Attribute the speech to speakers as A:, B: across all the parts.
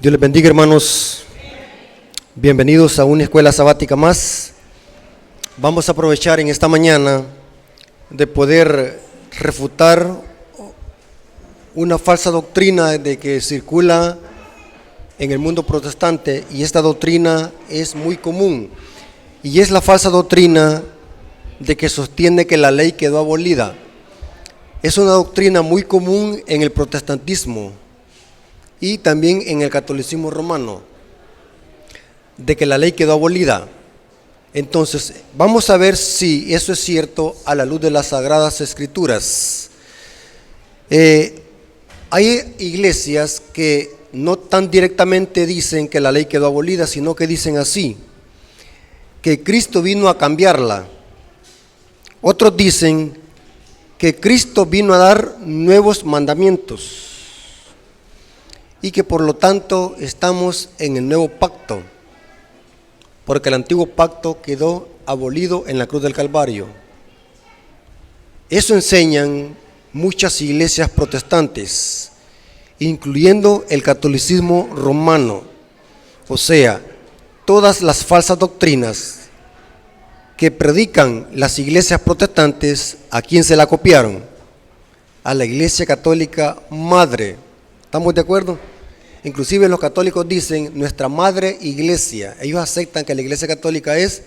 A: Dios les bendiga, hermanos. Bienvenidos a una escuela sabática más. Vamos a aprovechar en esta mañana de poder refutar una falsa doctrina de que circula en el mundo protestante, y esta doctrina es muy común, y es la falsa doctrina de que sostiene que la ley quedó abolida. Es una doctrina muy común en el protestantismo y también en el catolicismo romano, de que la ley quedó abolida. Entonces, vamos a ver si eso es cierto a la luz de las Sagradas Escrituras. Hay iglesias que no tan directamente dicen que la ley quedó abolida, sino que dicen así, que Cristo vino a cambiarla. Otros dicen que Cristo vino a dar nuevos mandamientos y que por lo tanto estamos en el nuevo pacto, porque el antiguo pacto quedó abolido en la cruz del Calvario. Eso enseñan muchas iglesias protestantes, incluyendo el catolicismo romano. O sea, todas las falsas doctrinas que predican las iglesias protestantes, ¿a quién se la copiaron? A la Iglesia Católica Madre. ¿Estamos de acuerdo? Inclusive los católicos dicen nuestra madre iglesia. Ellos aceptan que la Iglesia Católica es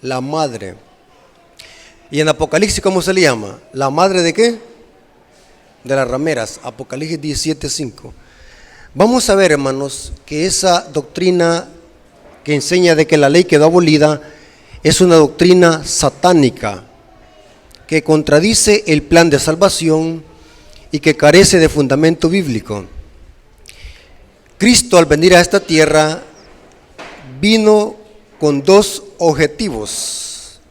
A: la madre. Y en Apocalipsis, ¿cómo se le llama? ¿La madre de qué? De las rameras. Apocalipsis 17:5. Vamos a ver, hermanos, que esa doctrina que enseña de que la ley quedó abolida es una doctrina satánica que contradice el plan de salvación y que carece de fundamento bíblico. Cristo, al venir a esta tierra, vino con dos objetivos.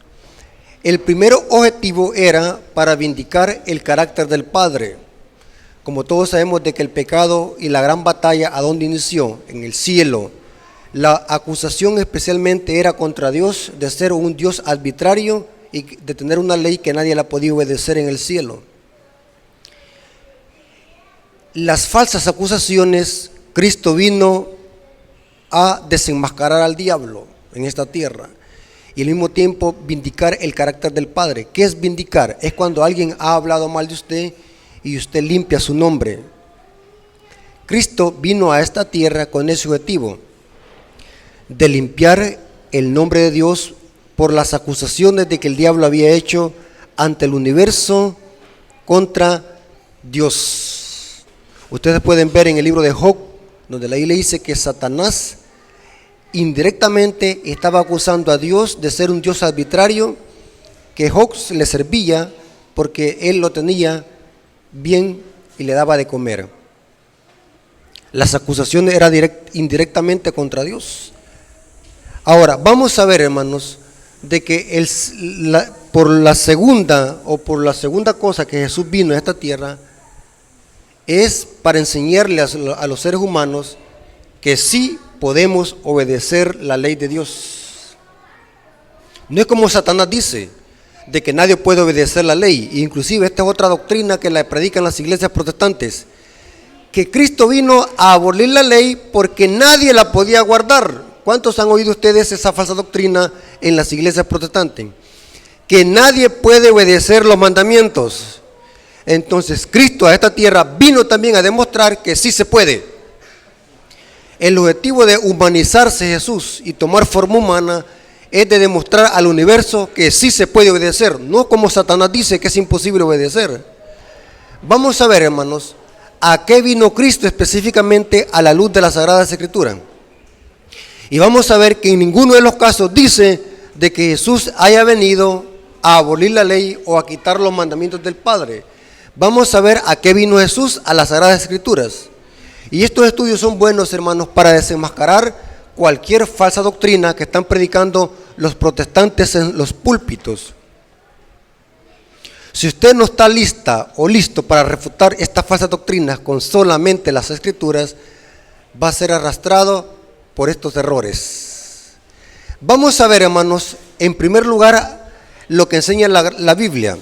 A: El primer objetivo era para vindicar el carácter del Padre. Como todos sabemos de que el pecado y la gran batalla, ¿a dónde inició? En el cielo. La acusación especialmente era contra Dios de ser un Dios arbitrario y de tener una ley que nadie la podía obedecer en el cielo. Las falsas acusaciones, Cristo vino a desenmascarar al diablo en esta tierra y al mismo tiempo vindicar el carácter del Padre. ¿Qué es vindicar? Es cuando alguien ha hablado mal de usted y usted limpia su nombre. Cristo vino a esta tierra con ese objetivo, de limpiar el nombre de Dios por las acusaciones de que el diablo había hecho ante el universo contra Dios. Ustedes pueden ver en el libro de Job, donde la Biblia dice que Satanás indirectamente estaba acusando a Dios de ser un Dios arbitrario, que Job le servía porque él lo tenía bien y le daba de comer. Las acusaciones eran indirectamente contra Dios. Ahora, vamos a ver, hermanos, de que por la segunda cosa que Jesús vino a esta tierra es para enseñarle a los seres humanos que sí podemos obedecer la ley de Dios. No es como Satanás dice, de que nadie puede obedecer la ley. Inclusive esta es otra doctrina que la predican las iglesias protestantes, que Cristo vino a abolir la ley porque nadie la podía guardar. ¿Cuántos han oído ustedes esa falsa doctrina en las iglesias protestantes? Que nadie puede obedecer los mandamientos. Entonces Cristo a esta tierra vino también a demostrar que sí se puede. El objetivo de humanizarse Jesús y tomar forma humana es de demostrar al universo que sí se puede obedecer, no como Satanás dice que es imposible obedecer. Vamos a ver, hermanos, a qué vino Cristo específicamente a la luz de las Sagradas Escrituras. Y vamos a ver que en ninguno de los casos dice de que Jesús haya venido a abolir la ley o a quitar los mandamientos del Padre. Vamos a ver a qué vino Jesús a las Sagradas Escrituras. Y estos estudios son buenos, hermanos, para desenmascarar cualquier falsa doctrina que están predicando los protestantes en los púlpitos. Si usted no está lista o listo para refutar estas falsas doctrinas con solamente las Escrituras, va a ser arrastrado por estos errores. Vamos a ver, hermanos, en primer lugar, lo que enseña la Biblia.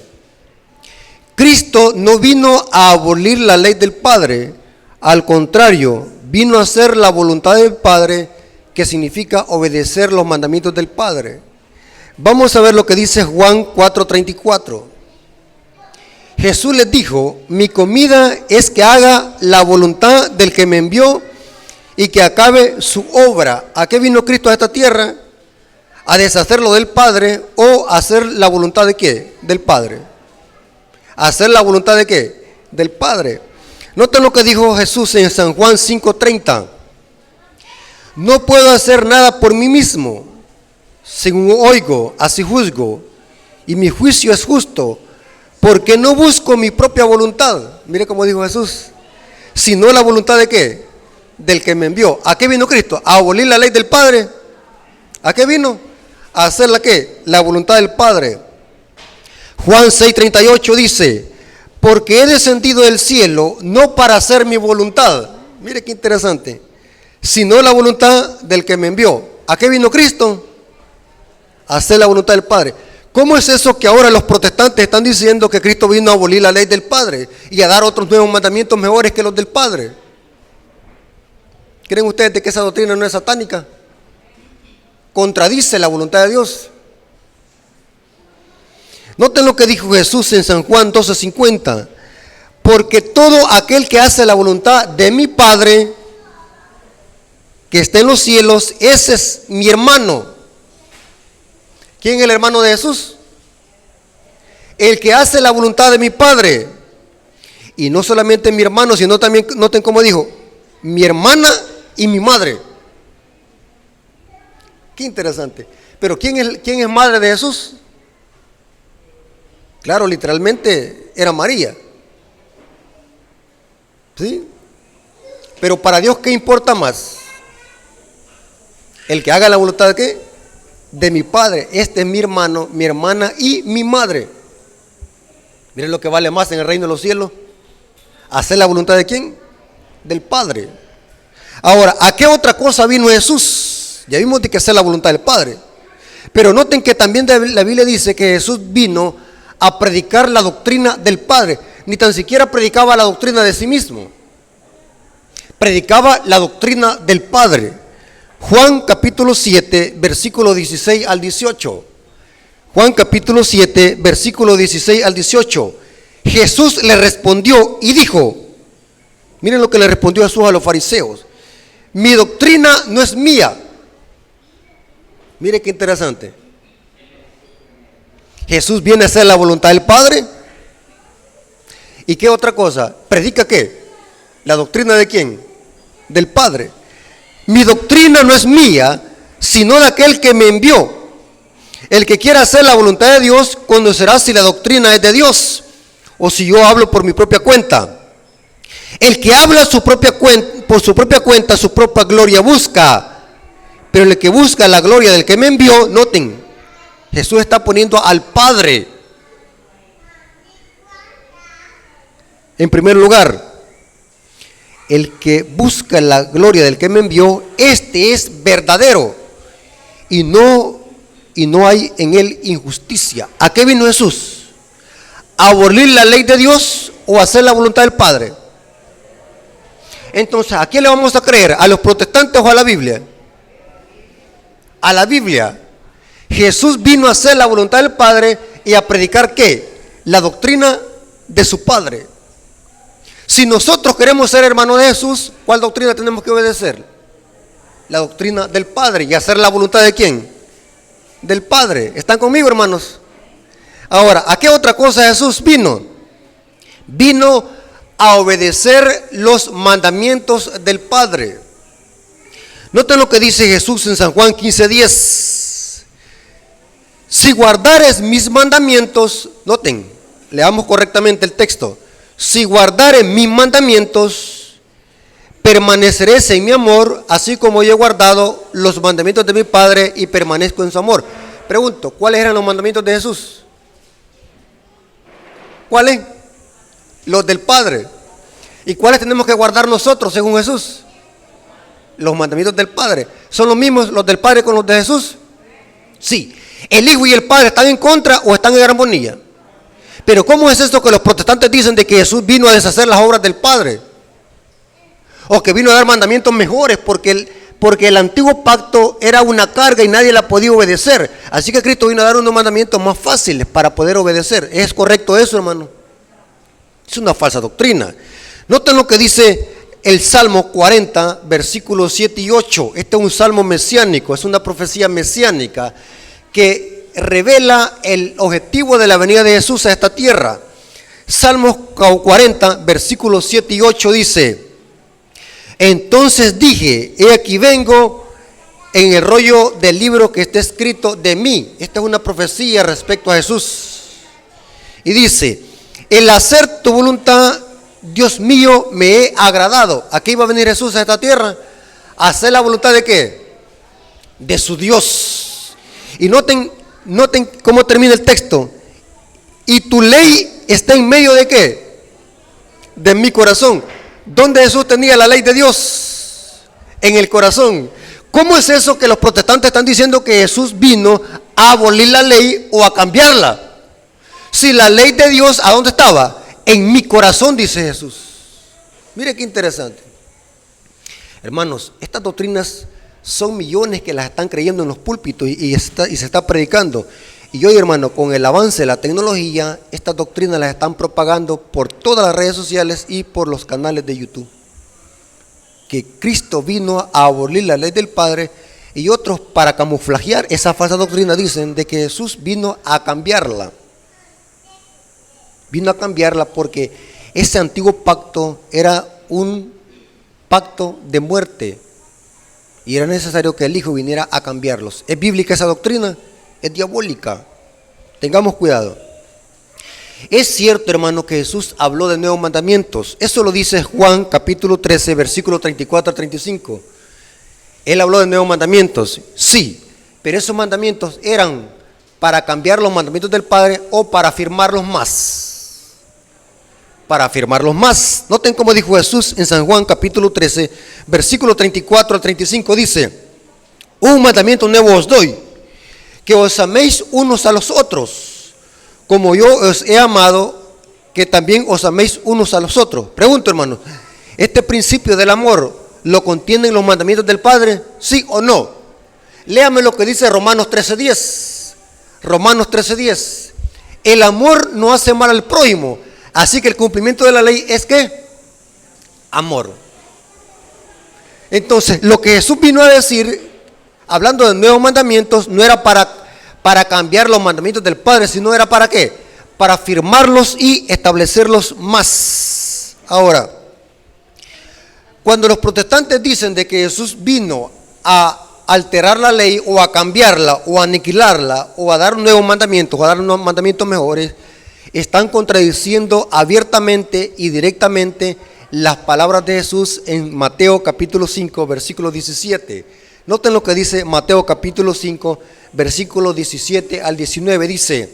A: Cristo no vino a abolir la ley del Padre, al contrario, vino a hacer la voluntad del Padre, que significa obedecer los mandamientos del Padre. Vamos a ver lo que dice Juan 4:34. Jesús les dijo: mi comida es que haga la voluntad del que me envió y que acabe su obra. ¿A qué vino Cristo a esta tierra? ¿A deshacer lo del Padre o a hacer la voluntad de qué? Del Padre. ¿A hacer la voluntad de qué? Del Padre. Noten lo que dijo Jesús en San Juan 5:30. No puedo hacer nada por mí mismo. Según oigo, así juzgo, y mi juicio es justo, porque no busco mi propia voluntad. Mire cómo dijo Jesús, sino la voluntad de qué? Del que me envió. ¿A qué vino Cristo? ¿A abolir la ley del Padre? ¿A qué vino? ¿A hacer la qué? La voluntad del Padre. Juan 6:38 dice: porque he descendido del cielo no para hacer mi voluntad, mire qué interesante, sino la voluntad del que me envió. ¿A qué vino Cristo? A hacer la voluntad del Padre. ¿Cómo es eso que ahora los protestantes están diciendo que Cristo vino a abolir la ley del Padre y a dar otros nuevos mandamientos mejores que los del Padre? ¿Creen ustedes de que esa doctrina no es satánica? Contradice la voluntad de Dios. Noten lo que dijo Jesús en San Juan 12:50. Porque todo aquel que hace la voluntad de mi Padre que está en los cielos, ese es mi hermano. ¿Quién es el hermano de Jesús? El que hace la voluntad de mi Padre. Y no solamente mi hermano, sino también, noten cómo dijo, mi hermana y mi madre. Qué interesante. Pero ¿quién es madre de Jesús? Claro, literalmente era María. ¿Sí? Pero para Dios, ¿qué importa más? El que haga la voluntad de ¿qué? De mi Padre. Este es mi hermano, mi hermana y mi madre. Miren lo que vale más en el reino de los cielos. ¿Hacer la voluntad de quién? Del Padre. Ahora, ¿a qué otra cosa vino Jesús? Ya vimos de que hacer la voluntad del Padre. Pero noten que también la Biblia dice que Jesús vino a predicar la doctrina del Padre. Ni tan siquiera predicaba la doctrina de sí mismo. Predicaba la doctrina del Padre. Juan capítulo 7, versículo 16 al 18. Juan capítulo 7, versículo 16 al 18. Jesús le respondió y dijo, miren lo que le respondió Jesús a los fariseos: mi doctrina no es mía. Mire qué interesante. Jesús viene a hacer la voluntad del Padre. ¿Y qué otra cosa? ¿Predica qué? ¿La doctrina de quién? Del Padre. Mi doctrina no es mía, sino de aquel que me envió. El que quiera hacer la voluntad de Dios conocerá si la doctrina es de Dios o si yo hablo por mi propia cuenta. El que habla por su propia cuenta, su propia gloria busca. Pero el que busca la gloria del que me envió, noten, Jesús está poniendo al Padre en primer lugar. El que busca la gloria del que me envió, este es verdadero y no hay en él injusticia. ¿A qué vino Jesús? ¿A abolir la ley de Dios o a hacer la voluntad del Padre? Entonces, ¿a quién le vamos a creer? ¿A los protestantes o a la Biblia? A la Biblia. Jesús vino a hacer la voluntad del Padre y a predicar ¿qué? La doctrina de su Padre. Si nosotros queremos ser hermanos de Jesús, ¿cuál doctrina tenemos que obedecer? La doctrina del Padre. ¿Y hacer la voluntad de quién? Del Padre. ¿Están conmigo, hermanos? Ahora, ¿a qué otra cosa Jesús vino? Vino a obedecer los mandamientos del Padre. Noten lo que dice Jesús en San Juan 15:10. Si guardares mis mandamientos, noten, leamos correctamente el texto. Si guardares mis mandamientos, permaneceréis en mi amor, así como yo he guardado los mandamientos de mi Padre y permanezco en su amor. Pregunto, ¿cuáles eran los mandamientos de Jesús? ¿Cuáles? Los del Padre. ¿Y cuáles tenemos que guardar nosotros según Jesús? Los mandamientos del Padre. ¿Son los mismos los del Padre con los de Jesús? Sí. ¿El Hijo y el Padre están en contra o están en armonía? Pero ¿cómo es esto que los protestantes dicen de que Jesús vino a deshacer las obras del Padre? o que vino a dar mandamientos mejores, porque el antiguo pacto era una carga y nadie la podía obedecer. Así que Cristo vino a dar unos mandamientos más fáciles para poder obedecer. ¿Es correcto eso, hermano? Es una falsa doctrina. Noten lo que dice el Salmo 40, versículos 7 y 8. Este es un salmo mesiánico, es una profecía mesiánica que revela el objetivo de la venida de Jesús a esta tierra. Salmos 40, versículos 7 y 8 dice: entonces dije, he aquí vengo, en el rollo del libro que está escrito de mí. Esta es una profecía respecto a Jesús. Y dice: el hacer tu voluntad, Dios mío, me he agradado. Aquí iba a venir Jesús a esta tierra a hacer la voluntad de ¿qué? De su Dios. Y noten cómo termina el texto. Y tu ley está en medio de ¿qué? De mi corazón. ¿Dónde Jesús tenía la ley de Dios? En el corazón. ¿Cómo es eso que los protestantes están diciendo que Jesús vino a abolir la ley o a cambiarla? Si la ley de Dios, ¿a dónde estaba? En mi corazón, dice Jesús. Mire qué interesante. Hermanos, estas doctrinas son millones que las están creyendo en los púlpitos y se está predicando. Y hoy, hermano, con el avance de la tecnología, estas doctrinas las están propagando por todas las redes sociales y por los canales de YouTube. Que Cristo vino a abolir la ley del Padre, y otros, para camuflajear esa falsa doctrina, dicen de que Jesús vino a cambiarla. Vino a cambiarla porque ese antiguo pacto era un pacto de muerte y era necesario que el Hijo viniera a cambiarlos. ¿Es bíblica esa doctrina? Es diabólica. Tengamos cuidado. Es cierto, hermano, que Jesús habló de nuevos mandamientos. Eso lo dice Juan capítulo 13, versículo 34 al 35. Él habló de nuevos mandamientos. Sí, pero esos mandamientos eran para cambiar los mandamientos del Padre o para afirmarlos más. Para afirmarlos más. Noten cómo dijo Jesús en San Juan capítulo 13, versículo 34 al 35. Dice: un mandamiento nuevo os doy, que os améis unos a los otros, como yo os he amado, que también os améis unos a los otros. Pregunto, hermano, ¿este principio del amor lo contienen los mandamientos del Padre? ¿Sí o no? Léame lo que dice Romanos 13:10. Romanos 13:10. El amor no hace mal al prójimo, así que el cumplimiento de la ley es ¿qué? Amor. Entonces, lo que Jesús vino a decir, hablando de nuevos mandamientos, no era para cambiar los mandamientos del Padre, sino era ¿para qué? Para afirmarlos y establecerlos más. Ahora, cuando los protestantes dicen de que Jesús vino a alterar la ley o a cambiarla o a aniquilarla o a dar nuevos mandamientos o a dar unos mandamientos mejores, están contradiciendo abiertamente y directamente las palabras de Jesús en Mateo capítulo 5, versículo 17. Noten lo que dice Mateo capítulo 5, versículo 17 al 19. Dice: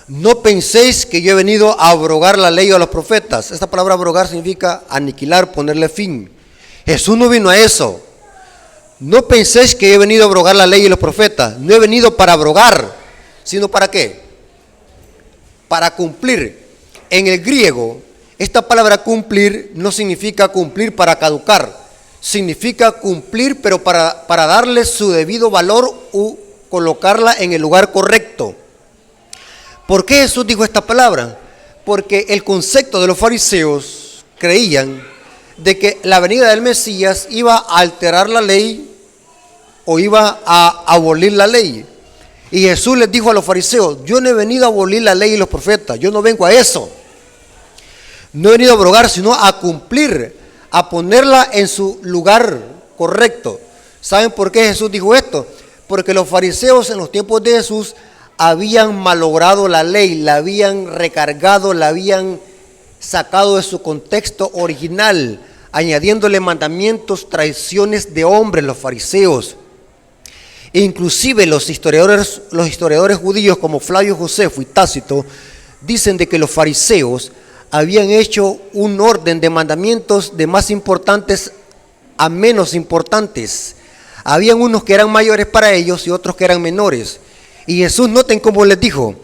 A: no penséis que yo he venido a abrogar la ley o a los profetas. Esta palabra abrogar significa aniquilar, ponerle fin. Jesús no vino a eso. No penséis que yo he venido a abrogar la ley y los profetas. No he venido para abrogar, sino ¿para qué? Para cumplir. En el griego, esta palabra cumplir no significa cumplir para caducar. Significa cumplir, pero para darle su debido valor u colocarla en el lugar correcto. ¿Por qué Jesús dijo esta palabra? Porque el concepto de los fariseos creían de que la venida del Mesías iba a alterar la ley o iba a abolir la ley. Y Jesús les dijo a los fariseos: yo no he venido a abolir la ley y los profetas, yo no vengo a eso. No he venido a abrogar, sino a cumplir, a ponerla en su lugar correcto. ¿Saben por qué Jesús dijo esto? Porque los fariseos en los tiempos de Jesús habían malogrado la ley, la habían recargado, la habían sacado de su contexto original, añadiéndole mandamientos, tradiciones de hombres, los fariseos. E inclusive los historiadores judíos como Flavio Josefo y Tácito dicen de que los fariseos habían hecho un orden de mandamientos de más importantes a menos importantes. Habían unos que eran mayores para ellos y otros que eran menores. Y Jesús, noten cómo les dijo,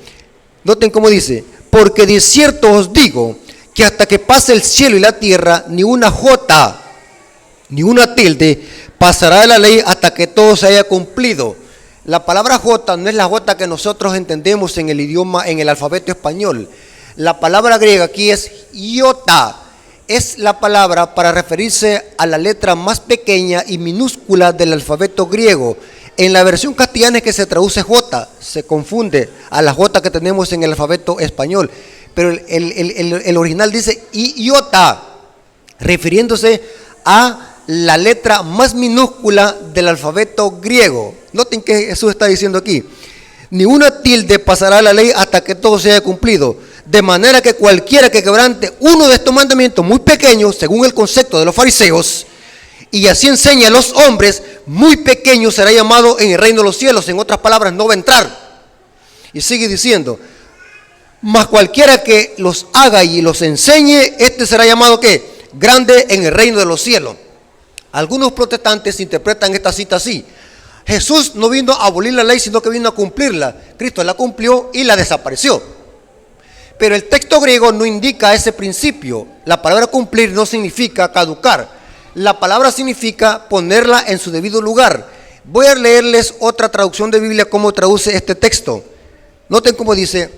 A: noten cómo dice: porque de cierto os digo que hasta que pase el cielo y la tierra, ni una jota Ni una tilde pasará de la ley hasta que todo se haya cumplido. La palabra J no es la J que nosotros entendemos en el idioma, en el alfabeto español. La palabra griega aquí es iota. Es la palabra para referirse a la letra más pequeña y minúscula del alfabeto griego. En la versión castellana es que se traduce J, se confunde a la J que tenemos en el alfabeto español. Pero el original dice iota, refiriéndose a la letra más minúscula del alfabeto griego. Noten que Jesús está diciendo aquí: ni una tilde pasará la ley hasta que todo se haya cumplido. De manera que cualquiera que quebrante uno de estos mandamientos muy pequeños, según el concepto de los fariseos, y así enseña a los hombres, muy pequeño será llamado en el reino de los cielos. En otras palabras, no va a entrar. Y sigue diciendo: mas cualquiera que los haga y los enseñe, este será llamado ¿qué? Grande en el reino de los cielos. Algunos protestantes interpretan esta cita así: Jesús no vino a abolir la ley, sino que vino a cumplirla. Cristo la cumplió y la desapareció. Pero el texto griego no indica ese principio. La palabra cumplir no significa caducar. La palabra significa ponerla en su debido lugar. Voy a leerles otra traducción de Biblia, cómo traduce este texto. Noten cómo dice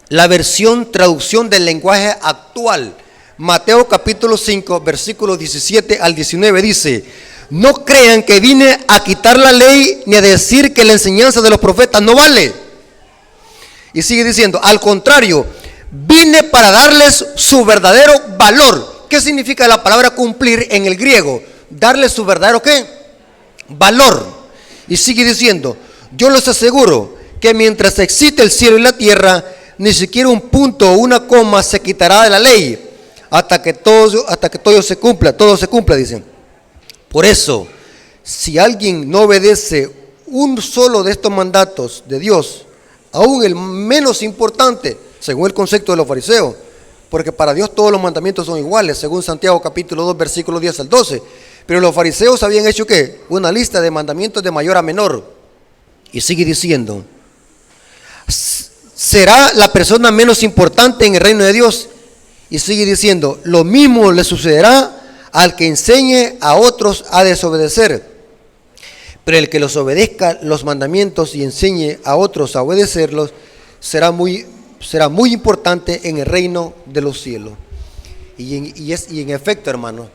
A: la versión traducción del lenguaje actual. Mateo capítulo 5, versículos 17 al 19 dice: no crean que vine a quitar la ley ni a decir que la enseñanza de los profetas no vale. Y sigue diciendo: al contrario, vine para darles su verdadero valor. ¿Qué significa la palabra cumplir en el griego? Darles su verdadero ¿qué? Valor. Y sigue diciendo: yo les aseguro que mientras existe el cielo y la tierra, ni siquiera un punto o una coma se quitará de la ley hasta que todo se cumpla, dicen. Por eso, si alguien no obedece un solo de estos mandatos de Dios, aún el menos importante, según el concepto de los fariseos, porque para Dios todos los mandamientos son iguales, según Santiago capítulo 2, versículos 10 al 12. Pero los fariseos habían hecho ¿qué? Una lista de mandamientos de mayor a menor. Y sigue diciendo: será la persona menos importante en el reino de Dios. Y sigue diciendo: lo mismo le sucederá al que enseñe a otros a desobedecer. Pero el que los obedezca los mandamientos y enseñe a otros a obedecerlos será muy importante en el reino de los cielos. Y en efecto, hermano,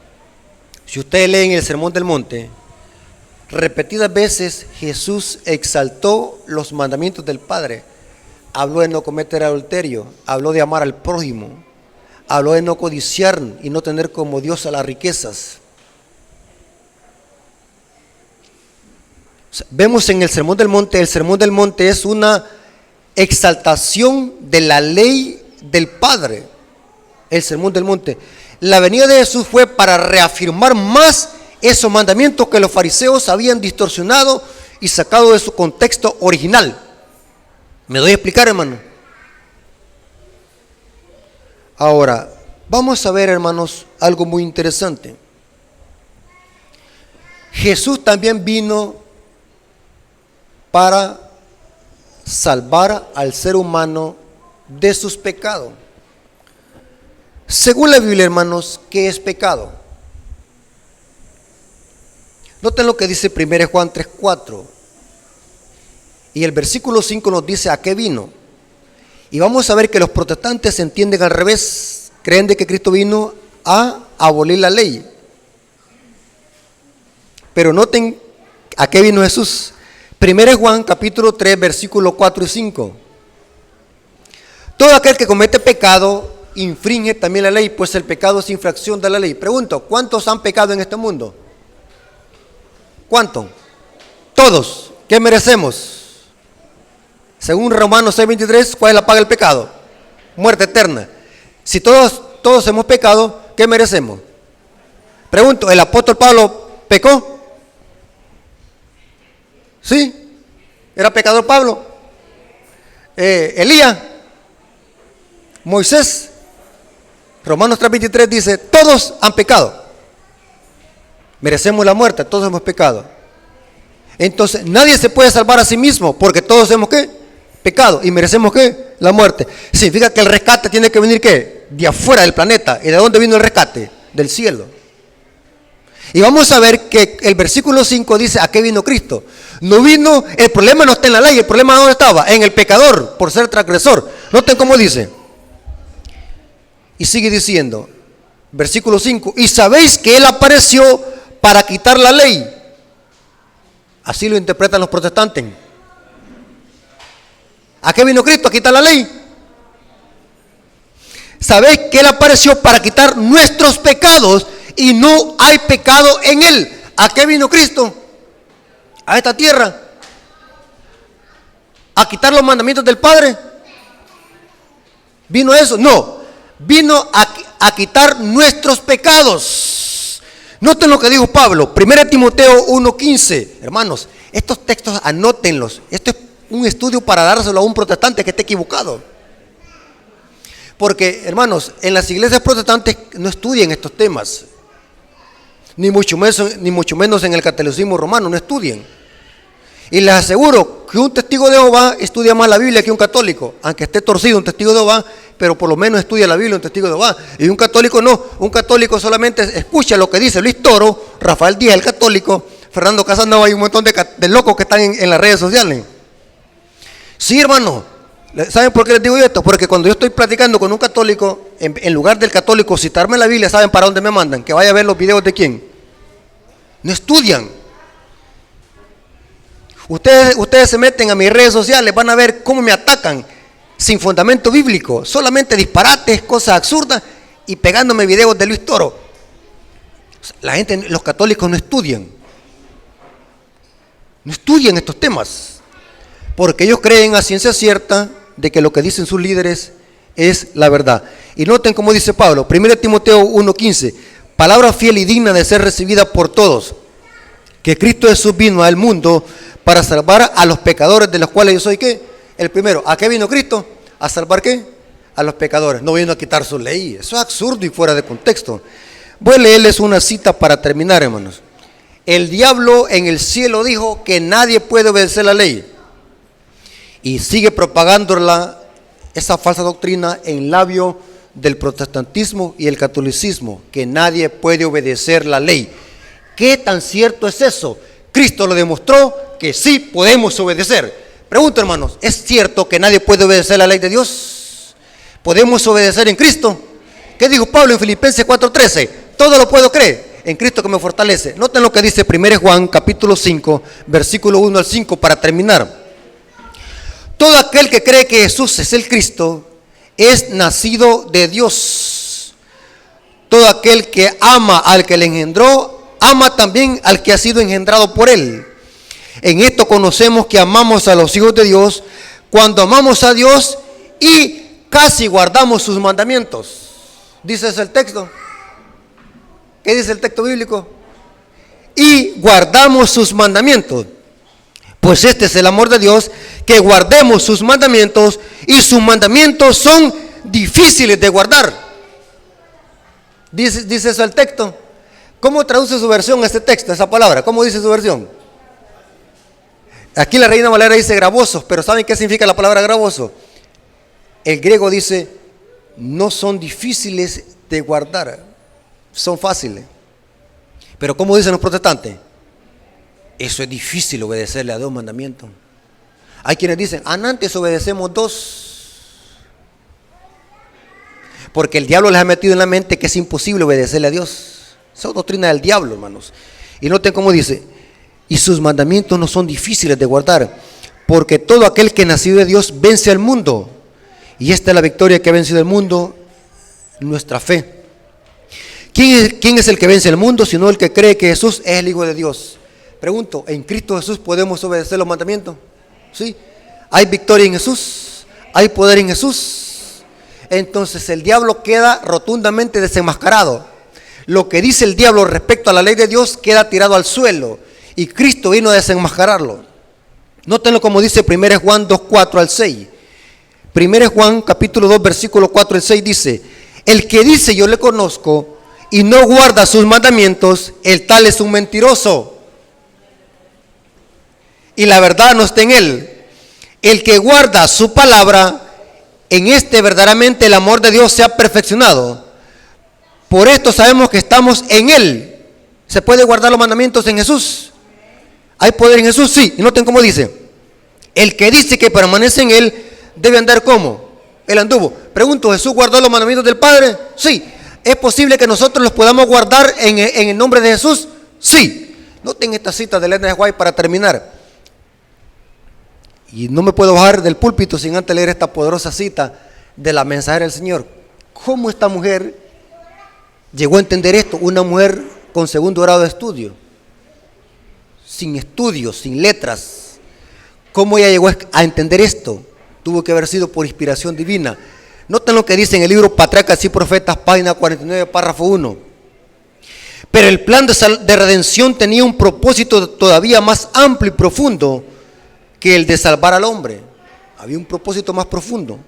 A: si ustedes leen el Sermón del Monte, repetidas veces Jesús exaltó los mandamientos del Padre. Habló de no cometer adulterio, habló de amar al prójimo, habló de no codiciar y no tener como Dios a las riquezas. Vemos en el Sermón del Monte es una exaltación de la ley del Padre. El Sermón del Monte. La venida de Jesús fue para reafirmar más esos mandamientos que los fariseos habían distorsionado y sacado de su contexto original. ¿Me doy a explicar, hermano? Ahora, vamos a ver, hermanos, algo muy interesante. Jesús también vino para salvar al ser humano de sus pecados. Según la Biblia, hermanos, ¿qué es pecado? Noten lo que dice 1 Juan 3:4. Y el versículo 5 nos dice a qué vino. Y vamos a ver que los protestantes entienden al revés. Creen de que Cristo vino a abolir la ley. Pero noten a qué vino Jesús. 1 Juan capítulo 3, versículos 4 y 5. Todo aquel que comete pecado infringe también la ley, pues el pecado es infracción de la ley. Pregunto, ¿cuántos han pecado en este mundo? ¿Cuántos? Todos. ¿Qué merecemos? Según Romanos 6:23, ¿cuál es la paga del pecado? Muerte eterna. Si todos hemos pecado, ¿qué merecemos? Pregunto, ¿el apóstol Pablo pecó? ¿Sí? ¿Era pecador Pablo? Elías, Moisés. Romanos 3:23 dice, todos han pecado. Merecemos la muerte, todos hemos pecado. Entonces, nadie se puede salvar a sí mismo, porque todos hemos ¿qué? Pecado. ¿Y merecemos qué? La muerte. Significa que el rescate tiene que venir ¿qué? De afuera del planeta. ¿Y de dónde vino el rescate? Del cielo. Y vamos a ver que el versículo 5 dice, ¿a qué vino Cristo? No vino, el problema no está en la ley, el problema ¿dónde estaba? En el pecador, por ser transgresor. Noten cómo dice. Y sigue diciendo, versículo 5, y sabéis que Él apareció para quitar la ley. Así lo interpretan los protestantes. ¿A qué vino Cristo? A quitar la ley. Sabéis que Él apareció para quitar nuestros pecados y no hay pecado en Él. ¿A qué vino Cristo? A esta tierra. ¿A quitar los mandamientos del Padre? ¿Vino eso? No. Vino a quitar nuestros pecados. Noten lo que dijo Pablo, 1 Timoteo 1:15. Hermanos, estos textos anótenlos. Esto es un estudio para dárselo a un protestante que esté equivocado. Porque, hermanos, en las iglesias protestantes no estudian estos temas. Ni mucho menos en el catolicismo romano, no estudian. Y les aseguro que un testigo de Jehová estudia más la Biblia que un católico. Aunque esté torcido un testigo de Jehová, pero por lo menos estudia la Biblia un testigo de Jehová. Y un católico no. Un católico solamente escucha lo que dice Luis Toro, Rafael Díaz, el católico, Fernando Casanova y un montón de locos que están en las redes sociales. Sí, hermano. ¿Saben por qué les digo esto? Porque cuando yo estoy platicando con un católico, en lugar del católico citarme la Biblia, ¿saben para dónde me mandan? Que vaya a ver los videos de quién. No estudian. Ustedes se meten a mis redes sociales, van a ver cómo me atacan sin fundamento bíblico, solamente disparates, cosas absurdas y pegándome videos de Luis Toro. La gente, los católicos no estudian estos temas, porque ellos creen a ciencia cierta de que lo que dicen sus líderes es la verdad. Y noten cómo dice Pablo, 1 Timoteo 1:15, palabra fiel y digna de ser recibida por todos, que Cristo Jesús vino al mundo para salvar a los pecadores, de los cuales yo soy ¿qué? El primero. ¿A qué vino Cristo? ¿A salvar qué? A los pecadores. No vino a quitar su ley. Eso es absurdo y fuera de contexto. Voy a leerles una cita para terminar, hermanos. El diablo en el cielo dijo que nadie puede obedecer la ley. Y sigue propagándola, esa falsa doctrina, en labio del protestantismo y el catolicismo, que nadie puede obedecer la ley. ¿Qué tan cierto es eso? Cristo lo demostró que sí podemos obedecer. Pregunto, hermanos, ¿es cierto que nadie puede obedecer la ley de Dios? ¿Podemos obedecer en Cristo? ¿Qué dijo Pablo en Filipenses 4:13? Todo lo puedo creer en Cristo que me fortalece. Noten lo que dice 1 Juan capítulo 5, versículo 1 al 5 para terminar. Todo aquel que cree que Jesús es el Cristo es nacido de Dios. Todo aquel que ama al que le engendró, ama también al que ha sido engendrado por él. En esto conocemos que amamos a los hijos de Dios, cuando amamos a Dios y casi guardamos sus mandamientos. ¿Dice ese el texto? ¿Qué dice el texto bíblico? Y guardamos sus mandamientos. Pues este es el amor de Dios, que guardemos sus mandamientos, y sus mandamientos son difíciles de guardar. Dice eso el texto. ¿Cómo traduce su versión este texto, esa palabra? ¿Cómo dice su versión? Aquí la Reina Valera dice gravosos, pero ¿saben qué significa la palabra gravoso? El griego dice, no son difíciles de guardar, son fáciles. Pero ¿cómo dicen los protestantes? Eso es difícil, obedecerle a 2 mandamientos. Hay quienes dicen, antes obedecemos 2. Porque el diablo les ha metido en la mente que es imposible obedecerle a Dios. Esa es doctrina del diablo, hermanos. Y noten cómo dice, y sus mandamientos no son difíciles de guardar, porque todo aquel que nació de Dios vence al mundo. Y esta es la victoria que ha vencido el mundo, nuestra fe. ¿Quién es el que vence el mundo, sino el que cree que Jesús es el Hijo de Dios? Pregunto, ¿en Cristo Jesús podemos obedecer los mandamientos? ¿Sí? ¿Hay victoria en Jesús? ¿Hay poder en Jesús? Entonces el diablo queda rotundamente desenmascarado. Lo que dice el diablo respecto a la ley de Dios queda tirado al suelo. Y Cristo vino a desenmascararlo. Nótenlo como dice 1 Juan 2, 4 al 6. 1 Juan capítulo 2, versículo 4 al 6 dice, el que dice yo le conozco y no guarda sus mandamientos, el tal es un mentiroso. Y la verdad no está en él. El que guarda su palabra, en este verdaderamente el amor de Dios se ha perfeccionado. Por esto sabemos que estamos en él. ¿Se puede guardar los mandamientos en Jesús? ¿Hay poder en Jesús? Sí. Y noten cómo dice. El que dice que permanece en Él debe andar como Él anduvo. Pregunto, ¿Jesús guardó los mandamientos del Padre? Sí. ¿Es posible que nosotros los podamos guardar en el nombre de Jesús? Sí. Noten esta cita de Elena de White para terminar. Y no me puedo bajar del púlpito sin antes leer esta poderosa cita de la mensajera del Señor. ¿Cómo esta mujer llegó a entender esto? Una mujer con segundo grado de estudio, sin estudios, sin letras. ¿Cómo ella llegó a entender esto? Tuvo que haber sido por inspiración divina. Noten lo que dice en el libro Patriarcas y Profetas, página 49, párrafo 1. Pero el plan de redención tenía un propósito todavía más amplio y profundo que el de salvar al hombre. Había un propósito más profundo.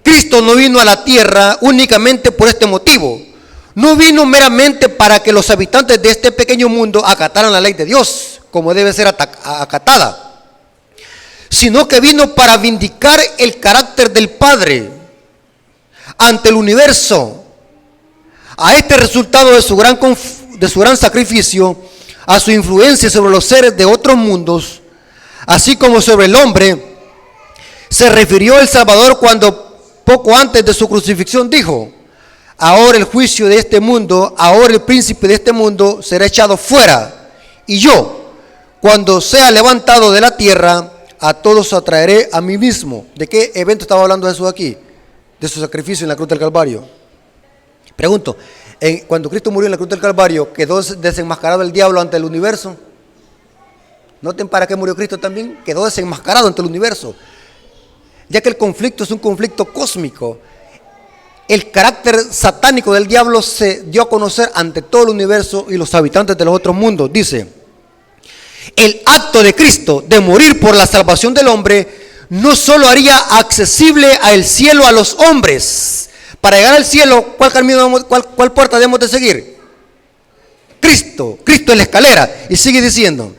A: Cristo no vino a la tierra únicamente por este motivo. No vino meramente para que los habitantes de este pequeño mundo acataran la ley de Dios, como debe ser acatada, sino que vino para vindicar el carácter del Padre ante el universo. A este resultado de su gran sacrificio, a su influencia sobre los seres de otros mundos, así como sobre el hombre, se refirió el Salvador cuando poco antes de su crucifixión dijo: ahora el juicio de este mundo, ahora el príncipe de este mundo será echado fuera, y yo, cuando sea levantado de la tierra, a todos atraeré a mí mismo. ¿De qué evento estaba hablando Jesús aquí? De su sacrificio en la cruz del Calvario. Pregunto, cuando Cristo murió en la cruz del Calvario, ¿quedó desenmascarado el diablo ante el universo? Noten para qué murió Cristo también. Quedó desenmascarado ante el universo, ya que el conflicto es un conflicto cósmico. El carácter satánico del diablo se dio a conocer ante todo el universo y los habitantes de los otros mundos. Dice, el acto de Cristo de morir por la salvación del hombre no solo haría accesible al cielo a los hombres. Para llegar al cielo, ¿cuál camino, cuál puerta debemos de seguir? Cristo es la escalera. Y sigue diciendo,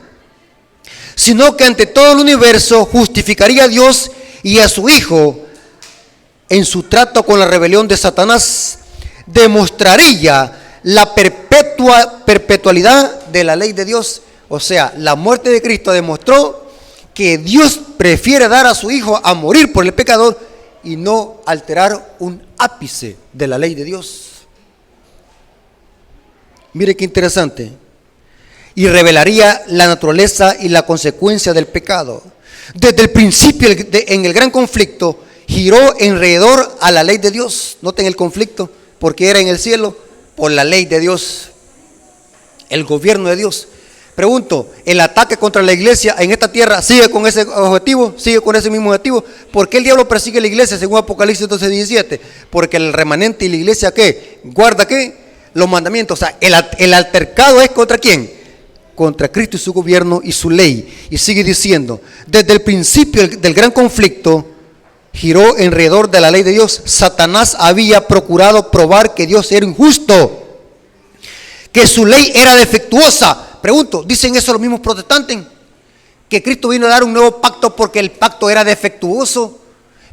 A: sino que ante todo el universo justificaría a Dios y a su Hijo. En su trato con la rebelión de Satanás, demostraría la perpetualidad de la ley de Dios. O sea, la muerte de Cristo demostró que Dios prefiere dar a su Hijo a morir por el pecador y no alterar un ápice de la ley de Dios. Mire qué interesante. Y revelaría la naturaleza y la consecuencia del pecado. Desde el principio, en el gran conflicto, giró alrededor a la ley de Dios. Noten el conflicto, porque era en el cielo, por la ley de Dios, el gobierno de Dios. Pregunto, ¿el ataque contra la iglesia en esta tierra sigue con ese objetivo? ¿Sigue con ese mismo objetivo? ¿Por qué el diablo persigue a la iglesia según Apocalipsis 12:17? Porque el remanente y la iglesia, ¿qué? ¿Guarda qué? Los mandamientos. O sea, el altercado es ¿contra quién? Contra Cristo y su gobierno y su ley. Y sigue diciendo, desde el principio del gran conflicto, giró alrededor de la ley de Dios. Satanás había procurado probar que Dios era injusto, que su ley era defectuosa. Pregunto, ¿dicen eso los mismos protestantes? Que Cristo vino a dar un nuevo pacto porque el pacto era defectuoso.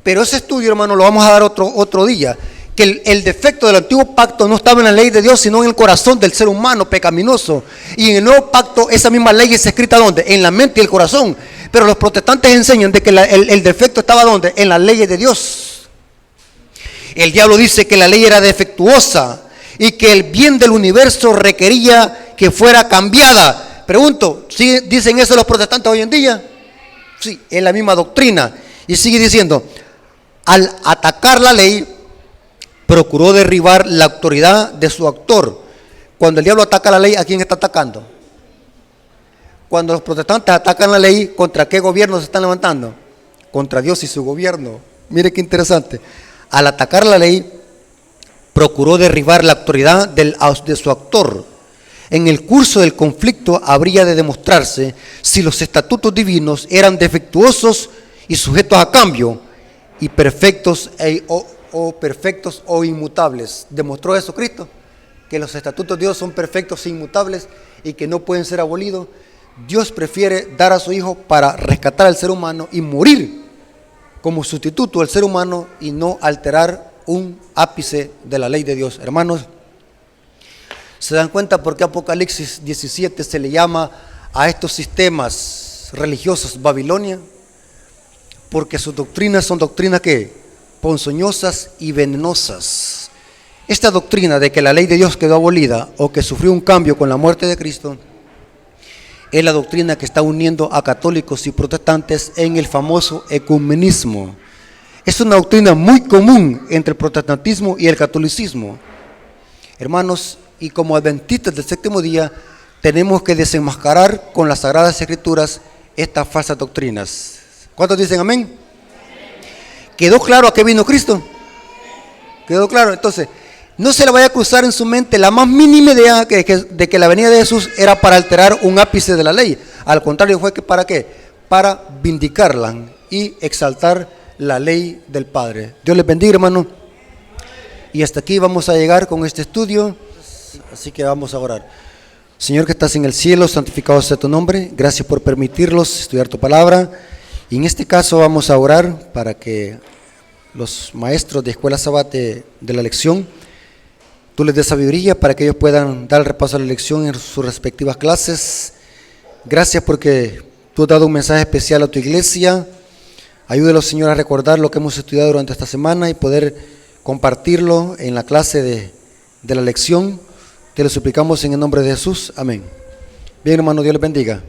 A: Pero ese estudio, hermano, lo vamos a dar otro día. Que el defecto del antiguo pacto no estaba en la ley de Dios, sino en el corazón del ser humano pecaminoso. Y en el nuevo pacto, esa misma ley es escrita ¿dónde? En la mente y el corazón. Pero los protestantes enseñan de que el defecto estaba ¿dónde? En las leyes de Dios. El diablo dice que la ley era defectuosa y que el bien del universo requería que fuera cambiada. Pregunto, ¿sí dicen eso los protestantes hoy en día? Sí, es la misma doctrina. Y sigue diciendo, al atacar la ley, procuró derribar la autoridad de su autor. Cuando el diablo ataca la ley, ¿a quién está atacando? Cuando los protestantes atacan la ley, ¿contra qué gobierno se están levantando? Contra Dios y su gobierno. Mire qué interesante. Al atacar la ley, procuró derribar la autoridad de su autor. En el curso del conflicto habría de demostrarse si los estatutos divinos eran defectuosos y sujetos a cambio, y perfectos o inmutables. ¿Demostró eso Cristo? Que los estatutos de Dios son perfectos e inmutables y que no pueden ser abolidos. Dios prefiere dar a su Hijo para rescatar al ser humano y morir como sustituto del ser humano y no alterar un ápice de la ley de Dios. Hermanos, ¿Se dan cuenta por qué Apocalipsis 17 se le llama a estos sistemas religiosos Babilonia? Porque sus doctrinas son doctrinas que ponzoñosas y venenosas. Esta doctrina de que la ley de Dios quedó abolida o que sufrió un cambio con la muerte de Cristo es la doctrina que está uniendo a católicos y protestantes en el famoso ecumenismo. Es una doctrina muy común entre el protestantismo y el catolicismo. Hermanos, y como adventistas del séptimo día, tenemos que desenmascarar con las Sagradas Escrituras estas falsas doctrinas. ¿Cuántos dicen amén? ¿Quedó claro a qué vino Cristo? ¿Quedó claro? Entonces, no se le vaya a cruzar en su mente la más mínima idea de que la venida de Jesús era para alterar un ápice de la ley. Al contrario, fue que ¿para qué? Para vindicarla y exaltar la ley del Padre. Dios les bendiga, hermano. Y hasta aquí vamos a llegar con este estudio. Así que vamos a orar. Señor que estás en el cielo, santificado sea tu nombre. Gracias por permitirnos estudiar tu palabra. Y en este caso vamos a orar para que los maestros de Escuela Sabate de la lección, tú les des sabiduría para que ellos puedan dar el repaso a la lección en sus respectivas clases. Gracias porque tú has dado un mensaje especial a tu iglesia. Ayúdelos, Señor, a recordar lo que hemos estudiado durante esta semana y poder compartirlo en la clase de la lección. Te lo suplicamos en el nombre de Jesús. Amén. Bien, hermano, Dios les bendiga.